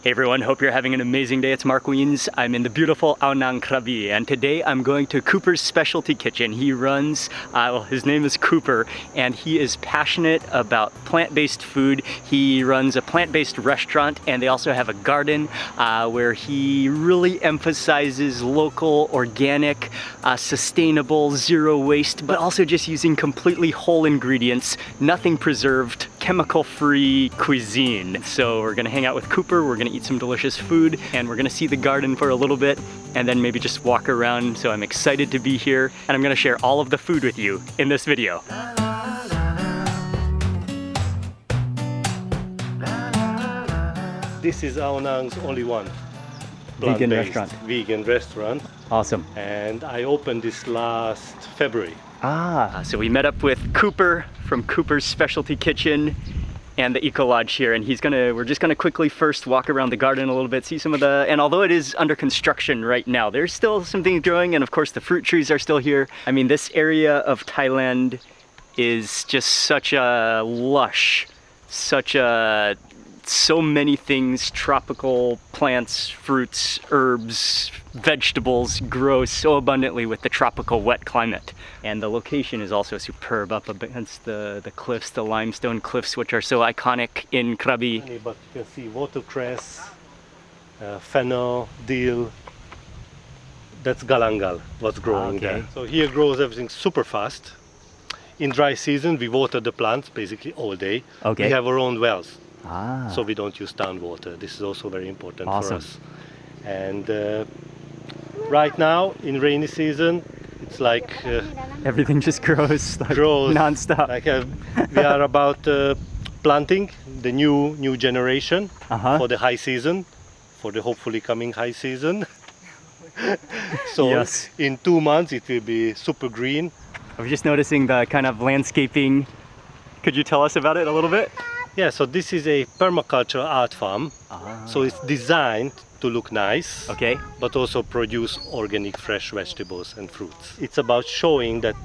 Hey everyone, hope you're having an amazing day. It's Mark Wiens. I'm in the beautiful Krabi, and today I'm going to Cooper's Specialty Kitchen. He runs, his name is Cooper, and he is passionate about plant-based food. He runs a plant-based restaurant, and they also have a garden where he really emphasizes local, organic, sustainable, zero waste, but also just using completely whole ingredients, nothing preserved, chemical-free cuisine. So we're gonna hang out with Cooper, we're gonna eat some delicious food, and we're gonna see the garden for a little bit, and then maybe just walk around. So I'm excited to be here, and I'm gonna share all of the food with you in this video. This is Aonang's only one Vegan restaurant. Vegan restaurant. Awesome. And I opened this last February. So we met up with Cooper from Cooper's Specialty Kitchen and the Eco Lodge here, and we're just gonna quickly first walk around the garden a little bit, see some of and although it is under construction right now, there's still some things growing, and of course the fruit trees are still here. I mean, this area of Thailand is just such a lush, so many things, tropical plants, fruits, herbs, vegetables grow so abundantly with the tropical wet climate. And the location is also superb up against the cliffs, the limestone cliffs, which are so iconic in Krabi. But you can see watercress, fennel, dill. That's galangal, what's growing there. So here grows everything super fast. In dry season, we water the plants basically all day. Okay. We have our own wells. So we don't use town water. This is also very important for us. And right now, in rainy season, it's like everything just grows like non-stop. Like we are about planting the new generation for the high season, for the hopefully coming high season. So yes, in 2 months it will be super green. I was just noticing the kind of landscaping. Could you tell us about it a little bit? Yeah, so this is a permaculture art farm. So it's designed to look nice, but also produce organic fresh vegetables and fruits. It's about showing that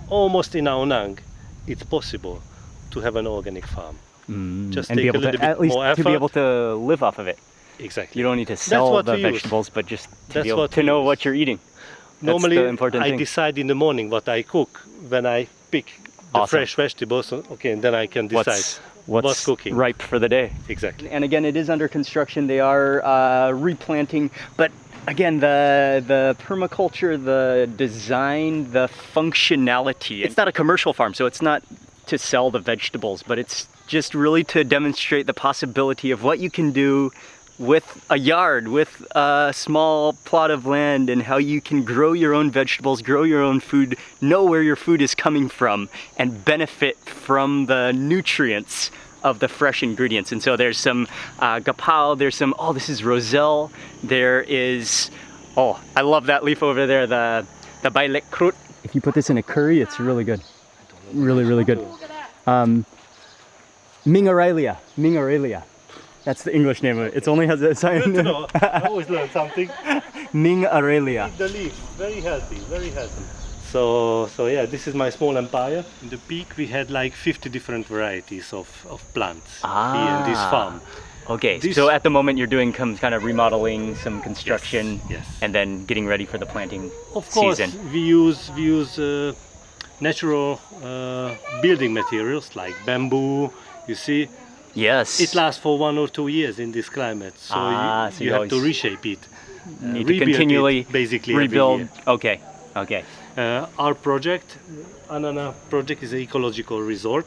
almost in Aonang, it's possible to have an organic farm. Just and take a little bit more effort. To be able to live off of it. Exactly. You don't need to sell the vegetables, but just to be able to know what you're eating. Normally, that's the important thing. I decide in the morning what I cook when I pick the fresh vegetables. Okay, and then I can decide what's cooking. Ripe for the day. Exactly. And again, it is under construction. They are replanting, but again, the permaculture, the design, the functionality. It's not a commercial farm, so it's not to sell the vegetables, but it's just really to demonstrate the possibility of what you can do with a yard, with a small plot of land, and how you can grow your own vegetables, grow your own food, know where your food is coming from, and benefit from the nutrients of the fresh ingredients. And so there's some gapao, there's some, this is roselle, there is, I love that leaf over there, the bailek krut. If you put this in a curry, it's really good. Really, really good. Mingarelia. That's the English name of it. It only has a sign. No, I always learn something. Mingarelia. Eat the leaf, very healthy, very healthy. So yeah, this is my small empire. In the peak, we had like 50 different varieties of plants here in this farm. Okay, so at the moment you're doing some kind of remodeling, some construction, yes. And then getting ready for the planting season. Of course, we use natural building materials like bamboo, you see. Yes. It lasts for 1 or 2 years in this climate, so you have to reshape it. Need to continually it basically rebuild. Every year. Okay. Our project, Anana project, is an ecological resort.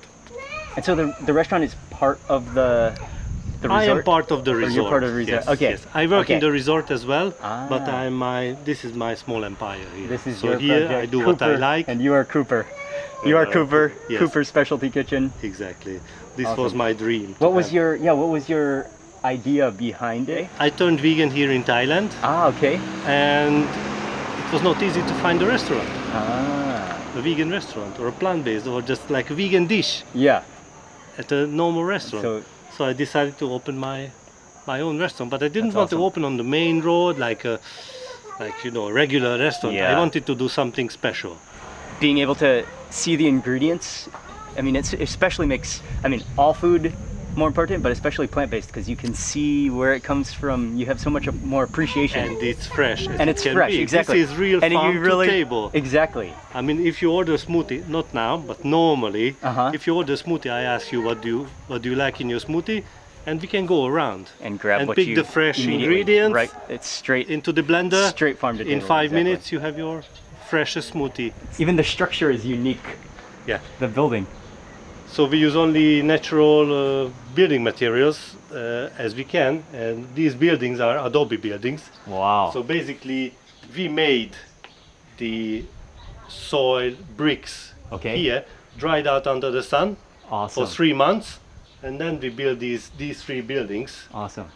And so the restaurant is part of the resort? I am part of the resort. You're part of the resort. Yes, okay. Yes. I work in the resort as well, but this is my small empire here. This is so your here project. I do Cooper, what I like. And you are Cooper. You are Cooper. Yes. Cooper's Specialty Kitchen. Exactly. This was my dream. What was your idea behind it? I turned vegan here in Thailand. Okay. And it was not easy to find a restaurant. A vegan restaurant or a plant-based or just like a vegan dish. Yeah. At a normal restaurant. So I decided to open my own restaurant, but I didn't want to open on the main road like a regular restaurant. I wanted to do something special. Being able to see the ingredients, I mean, it especially makes, all food more important, but especially plant-based, because you can see where it comes from. You have so much more appreciation. And it's fresh. And it's fresh, exactly. This is real and farm you really, to table. Exactly. I mean, if you order a smoothie, not now, but normally, if you order a smoothie, I ask you what do you like in your smoothie, and we can go around and grab and what pick you the fresh immediately- ingredients. Right, it's straight into the blender. Straight farm to table. In 5 exactly. minutes, you have your freshest smoothie. Even the structure is unique. Yeah. The building. So we use only natural building materials as we can, and these buildings are adobe buildings. Wow. So basically, we made the soil bricks here, dried out under the sun for 3 months, and then we build these 3 buildings. Awesome.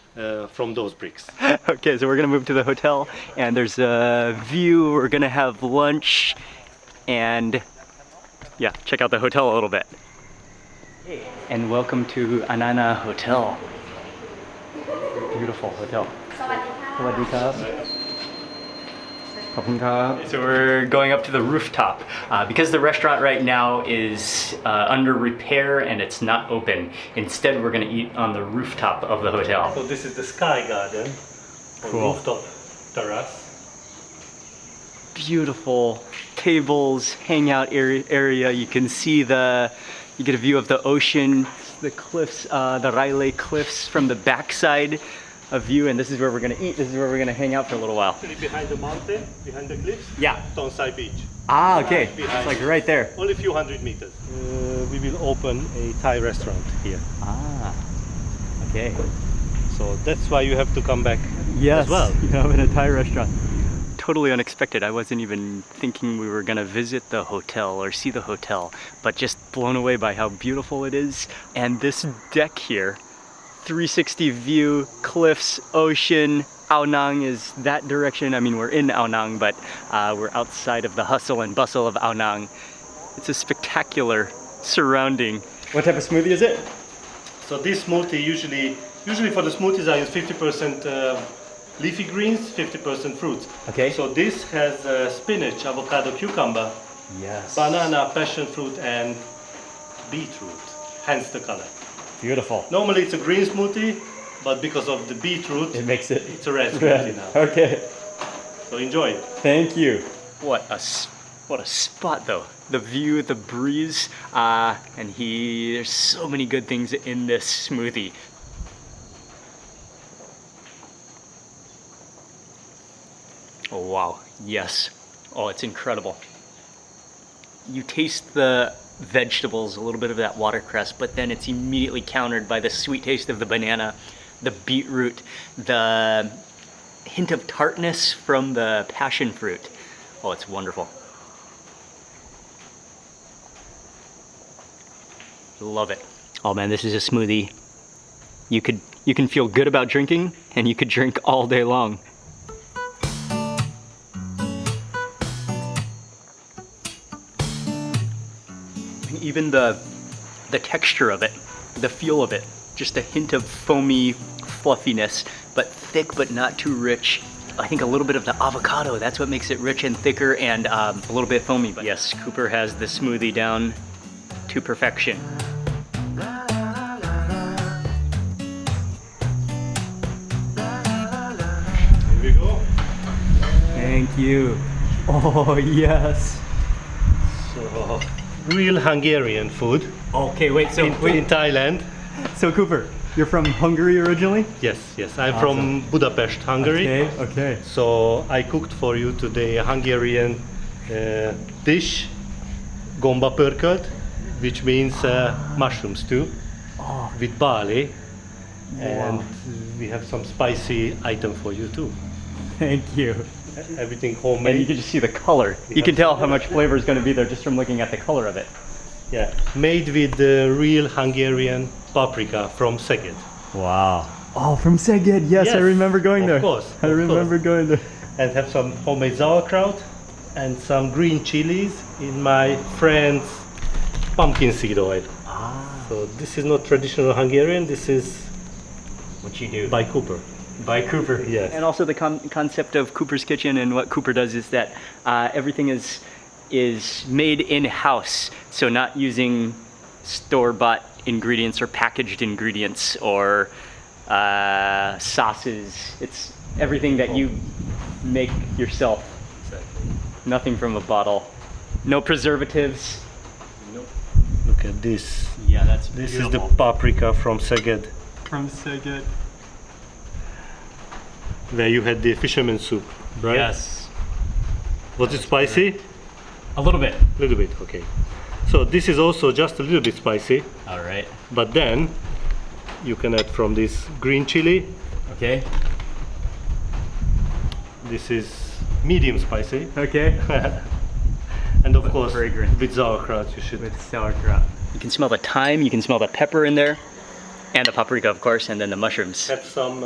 From those bricks. Okay, so we're gonna move to the hotel, and there's a view. We're gonna have lunch, and yeah, check out the hotel a little bit. And welcome to Anana Hotel. Beautiful hotel. Sawadee-ka. So we're going up to the rooftop because the restaurant right now is under repair and it's not open. Instead, we're going to eat on the rooftop of the hotel. So this is the sky garden, Cool. rooftop terrace. Beautiful tables, hangout area. You can see you get a view of the ocean, the cliffs, the Riley cliffs from the backside. A view, and this is where we're gonna eat. This is where we're gonna hang out for a little while. Actually behind the mountain, behind the cliffs, Yeah. Tonsai Beach. Ah, okay. Behind. It's like right there. Only a few hundred meters. We will open a Thai restaurant here. Ah, okay. So that's why you have to come back Yes, as well. you know, in a Thai restaurant. Totally unexpected. I wasn't even thinking we were gonna visit the hotel or see the hotel, but just blown away by how beautiful it is. And this deck here, 360 view, cliffs, ocean. Ao Nang is that direction. I mean, we're in Ao Nang, but we're outside of the hustle and bustle of Ao Nang. It's a spectacular surrounding. What type of smoothie is it? So this smoothie usually for the smoothies I use 50% leafy greens, 50% fruits. Okay. So this has spinach, avocado, cucumber, Yes. banana, passion fruit, and beetroot. Hence the color. Beautiful. Normally it's a green smoothie, but because of the beetroot, It makes it it's a red smoothie now. Okay. So enjoy it. Thank you. What a spot though. The view, the breeze, and there's so many good things in this smoothie. Oh wow, yes. Oh, it's incredible. You taste the vegetables, a little bit of that watercress, but then it's immediately countered by the sweet taste of the banana, the beetroot, the hint of tartness from the passion fruit. Oh, it's wonderful. Love it. Oh man, this is a smoothie. You can feel good about drinking, and you could drink all day long. Even the texture of it, the feel of it, just a hint of foamy fluffiness, but thick but not too rich. I think a little bit of the avocado, that's what makes it rich and thicker and a little bit foamy. But yes, Cooper has the smoothie down to perfection. Here we go. Thank you. Oh, yes. So, real Hungarian food. Okay, wait, so in Thailand. So Cooper, you're from Hungary originally? Yes. I'm from Budapest, Hungary. Okay. So I cooked for you today a Hungarian dish, gomba pörkölt, which means mushroom stew with barley. And we have some spicy item for you too. Thank you. Everything And homemade. you can just see the color. You can tell how much flavor is going to be there just from looking at the color of it. Yeah, made with the real Hungarian paprika from Szeged. Wow. Oh, from Szeged. Yes, I remember going there. Of course. I remember going there. And have some homemade sauerkraut and some green chilies in my friend's pumpkin seed oil. So this is not traditional Hungarian, this is What you do. by Cooper. By Cooper. Yes. And also the concept of Cooper's Kitchen and what Cooper does is that everything is made in-house. So not using store-bought ingredients or packaged ingredients or sauces. It's everything that you make yourself. Exactly. Nothing from a bottle. No preservatives. Nope. Look at this. Yeah, that's This beautiful. is the paprika from Szeged, From Szeged. where you had the fisherman soup, right? Yes. Was it spicy? A little bit. A little bit, okay. So this is also just a little bit spicy, All right. but then you can add from this green chili. Okay. This is medium spicy. Okay. And of course, fragrant. with sauerkraut you should. With sauerkraut. You can smell the thyme, you can smell the pepper in there, and the paprika, of course, and then the mushrooms. Have some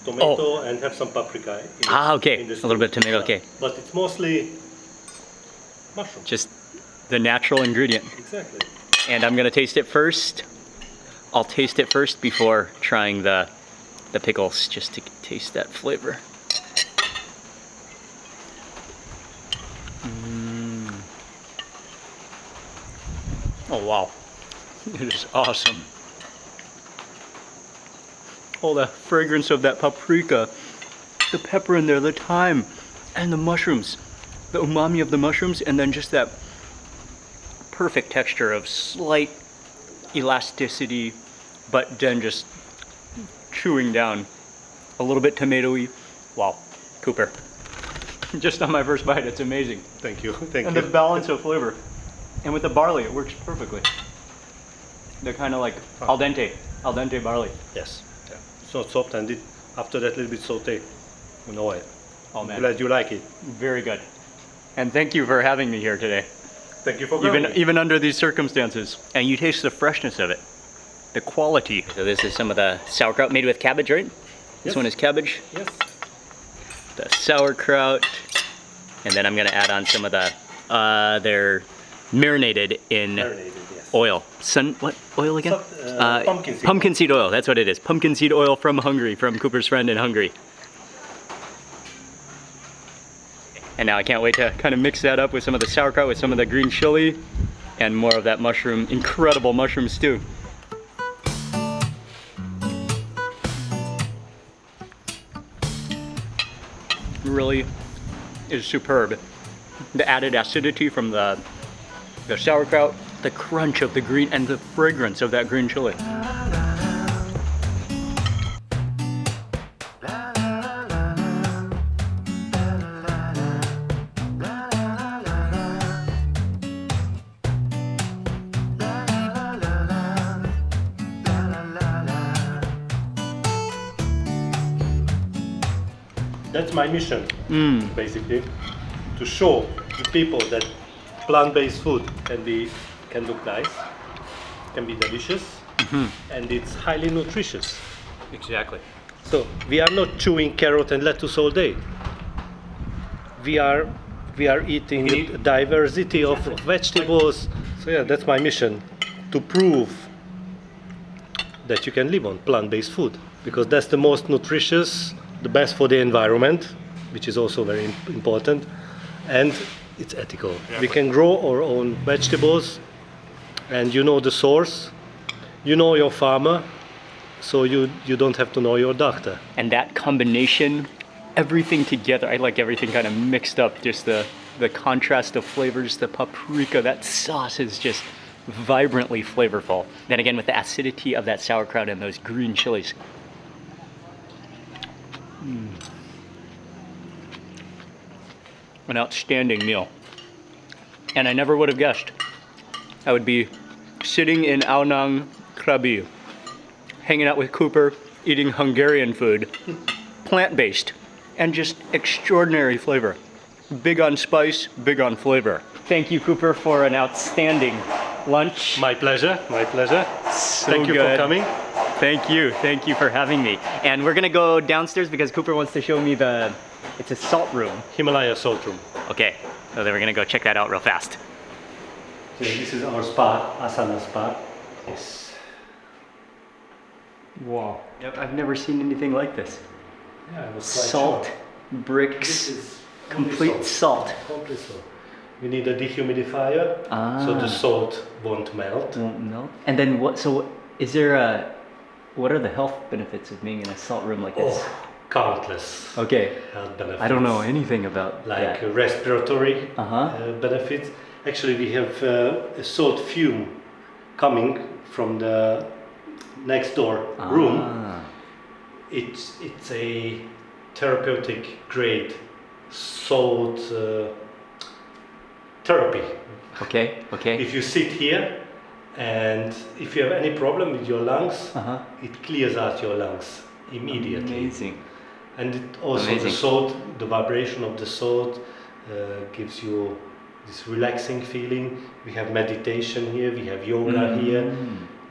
tomato and have some paprika. Okay. A little bit of tomato, okay. But it's mostly mushroom. Just the natural ingredient. Exactly. And I'm gonna taste it first. I'll taste it first before trying the pickles, just to taste that flavor. Oh wow, it is awesome. Oh, the fragrance of that paprika, the pepper in there, the thyme, and the mushrooms, the umami of the mushrooms, and then just that perfect texture of slight elasticity, but then just chewing down, a little bit tomatoey. Wow, Cooper. Just on my first bite, it's amazing. Thank you. Thank And you. the balance of flavor. And with the barley, it works perfectly. They're kind of like al dente barley. Yes. Yeah. It's not soft, and after that little bit saute in oil. Oh man, Glad you like it. very good. And thank you for having me here today. Thank you for coming. Even under these circumstances. And you taste the freshness of it, the quality. So this is some of the sauerkraut made with cabbage, right? This Yes. one is cabbage. Yes. The sauerkraut, and then I'm gonna add on some of the, they're marinated in Marinated, yes. oil. What oil again? Pumpkin seed. Pumpkin seed oil, that's what it is. Pumpkin seed oil from Hungary, from Cooper's friend in Hungary. And now I can't wait to kind of mix that up with some of the sauerkraut, with some of the green chili, and more of that mushroom, incredible mushroom stew. Really is superb. The added acidity from the sauerkraut, the crunch of the green, and the fragrance of that green chili. That's my mission, basically, to show the people that plant-based food can look nice, can be delicious, and it's highly nutritious. Exactly. So we are not chewing carrot and lettuce all day. We are eating a diversity of vegetables. So yeah, that's my mission, to prove that you can live on plant-based food, because that's the most nutritious, the best for the environment, which is also very important, and it's ethical. Yeah, We can grow our own vegetables, and you know the source, you know your farmer, so you don't have to know your doctor. And that combination, everything together, I like everything kind of mixed up, just the contrast of flavors, the paprika, that sauce is just vibrantly flavorful. Then again, with the acidity of that sauerkraut and those green chilies. An outstanding meal. And I never would have guessed I would be sitting in Aonang, Krabi, hanging out with Cooper, eating Hungarian food, plant-based, and just extraordinary flavor. Big on spice, big on flavor. Thank you, Cooper, for an outstanding lunch. My pleasure, my pleasure. So Thank you good. for coming. Thank you for having me. And we're gonna go downstairs because Cooper wants to show me it's a salt room. Himalaya salt room. Okay, so then we're gonna go check that out real fast. So this is our spa, Asana spa. Yes. Wow. Yep, I've never seen anything like this. Yeah, it was Salt, bricks, This is complete salt. Complete salt. We need a dehumidifier, so the salt won't melt. Won't melt. And then what? So is there a? What are the health benefits of being in a salt room like this? Oh, countless. Okay. Health benefits. I don't know anything about like that. Respiratory benefits. Actually, we have a salt fume coming from the next door room. It's a therapeutic grade salt therapy. Okay. If you sit here and if you have any problem with your lungs, it clears out your lungs immediately. Amazing. And it also the salt, the vibration of the salt gives you this relaxing feeling. We have meditation here, we have yoga here.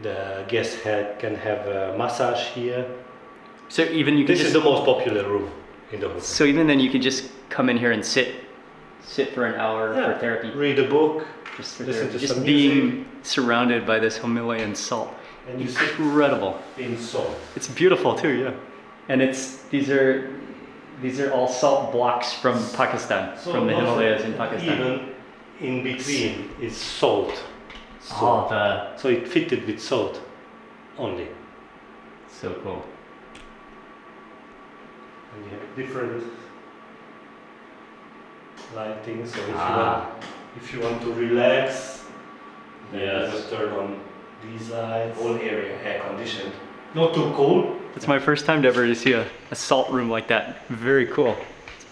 The guest can have a massage here. So even you can This is the most popular room in the hotel. So even then you could just come in here and sit for an hour for therapy. Read a book. Just being surrounded by this Himalayan salt. And you incredible. sit in salt. It's beautiful too, yeah. And these are all salt blocks from Pakistan, from the Himalayas in Pakistan. Even in between is salt. So it fitted with salt only. So cool. And you have different lighting. So if you want to relax, then you just turn on these lights. Whole area air conditioned. Not too cold. It's my first time to see a salt room like that. Very cool.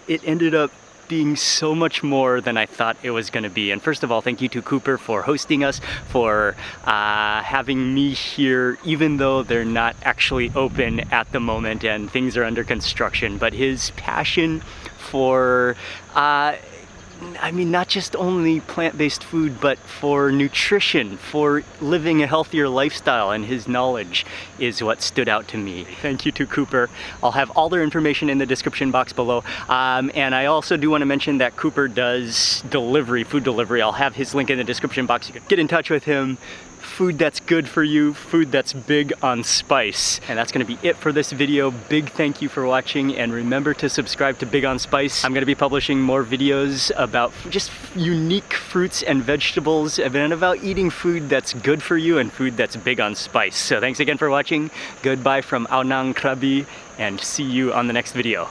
It ended up being so much more than I thought it was going to be. And first of all, thank you to Cooper for hosting us, for having me here, even though they're not actually open at the moment and things are under construction. But his passion for not just only plant-based food, but for nutrition, for living a healthier lifestyle, and his knowledge is what stood out to me. Thank you to Cooper. I'll have all their information in the description box below. And I also do want to mention that Cooper does food delivery. I'll have his link in the description box. You can get in touch with him. Food that's good for you, food that's big on spice. And that's gonna be it for this video. Big thank you for watching, and remember to subscribe to Big on Spice. I'm gonna be publishing more videos about just unique fruits and vegetables, and about eating food that's good for you and food that's big on spice. So thanks again for watching. Goodbye from Krabi, and see you on the next video.